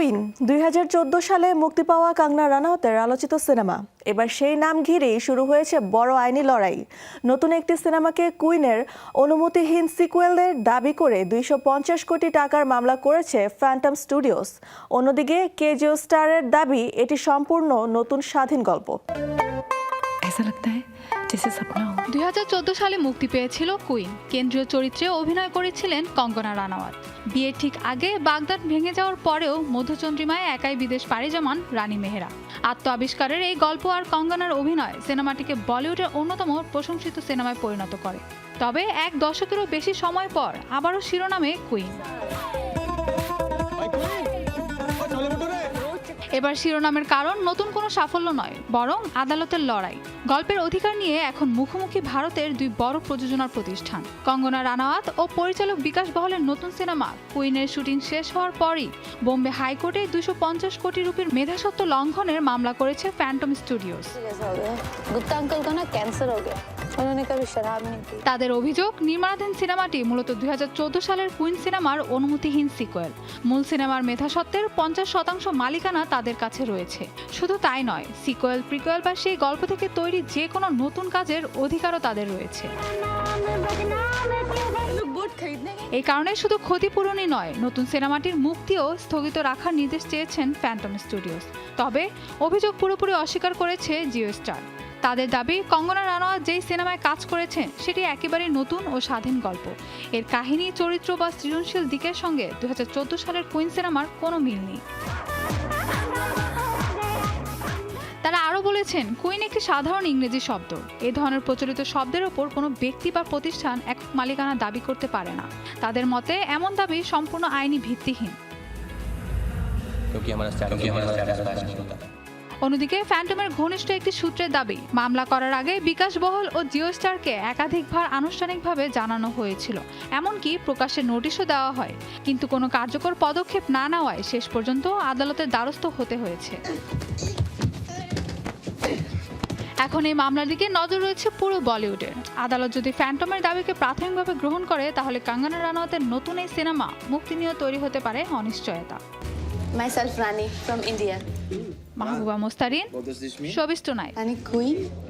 Queen 2014 সালে মুক্তি পাওয়া কঙ্গনা রানাউতের আলোচিত সিনেমা। এবার সেই নাম ঘিরেই শুরু হয়েছে বড় আইনি লড়াই। নতুন একটি সিনেমাকে কুইনের অনুমতিহীন সিকুয়েলের দাবি করে 250 কোটি টাকার মামলা করেছে ফ্যান্টম স্টুডিওস। অন্যদিকে কেজিও স্টারের দাবি এটি সম্পূর্ণ নতুন স্বাধীন গল্প। 2014 সালে মুক্তি পেয়েছিল কুইন। কেন্দ্রীয় চরিত্রে অভিনয় করেছিলেন কঙ্গনা রানাওয়াত। বিয়ের ঠিক আগে বাগদাদ ভেঙে যাওয়ার পরেও মধুচন্দ্রিমায় একাই বিদেশ পাড়ি জমান রানী মেহেরা। আত্ম আবিষ্কারের এই গল্প আর কঙ্গনার অভিনয় সিনেমাটিকে বলিউডের অন্যতম প্রশংসিত সিনেমায় পরিণত করে। তবে এক দশকেরও বেশি সময় পর আবারও শিরোনামে কুইন। এবার শিরোনামের কারণ নতুন কোনো সাফল্য নয়, বরং আদালতের লড়াই। গল্পের অধিকার নিয়ে এখন মুখোমুখি ভারতের দুই বড় প্রযোজনার প্রতিষ্ঠান। কঙ্গনা রানাওয়াত ও পরিচালক বিকাশ বহলের নতুন সিনেমা কুইনের শুটিং শেষ হওয়ার পরই বোম্বে হাইকোর্টে 250 কোটি রুপির মেধাস্বত্ব লঙ্ঘনের মামলা করেছে ফ্যান্টম স্টুডিওস। তাদের অভিযোগ, নির্মাণাধীন সিনেমাটি মূলত 2014 সালের কুইন সিনেমার অনুমতিহীন সিকুয়েল। মূল সিনেমার মেধাস্বত্বের 50% মালিকানা তাদের কাছে রয়েছে। শুধু তাই নয়, সিকুয়েল, প্রিকুয়েল বা সেই গল্প থেকে তৈরি যে কোনো নতুন কাজের অধিকারও তাদের রয়েছে। এই কারণে শুধু ক্ষতিপূরণই নয়, নতুন সিনেমাটির মুক্তিও স্থগিত রাখার নির্দেশ চেয়েছেন ফ্যান্টম স্টুডিওস। তবে অভিযোগ পুরোপুরি অস্বীকার করেছে জিও স্টার। তাদের দাবি, কঙ্গনা রানাওয়াত যেই সিনেমায় কাজ করেছেন সেটি একেবারেই নতুন ও স্বাধীন গল্প। এর কাহিনী, চরিত্র বা সৃজনশীল দিকের সঙ্গে 2014 সালের কুইন সিনেমার কোনো মিল নেই। তারা আরও বলেছেন, কুইন একটি সাধারণ ইংরেজি শব্দ। এ ধরনের প্রচলিত শব্দের ওপর কোনো ব্যক্তি বা প্রতিষ্ঠান একক মালিকানা দাবি করতে পারে না। তাদের মতে এমন দাবি সম্পূর্ণ আইনি ভিত্তিহীন। অন্যদিকে ফ্যান্টমের ঘনিষ্ঠ একটি সূত্রের দাবি, মামলা করার আগে বিকাশ বহল ও জিও স্টারকে একাধিকবার আনুষ্ঠানিকভাবে জানানো হয়েছিল, এমনকি প্রকাশের নোটিশও দেওয়া হয়। কিন্তু কোনো কার্যকর পদক্ষেপ না নেওয়ায় শেষ পর্যন্ত আদালতের দ্বারস্থ হতে হয়েছে। এখন এই মামলার দিকে নজর রয়েছে পুরো বলিউডের। আদালত যদি ফ্যান্টমের দাবিকে প্রাথমিকভাবে গ্রহণ করে, তাহলে কঙ্গনা রানাওয়াতের নতুন এই সিনেমা মুক্তি নিয়ে তৈরি হতে পারে অনিশ্চয়তা। Myself Rani from India. Mahbuba Mostarin, showbiz tonight. Rani Queen.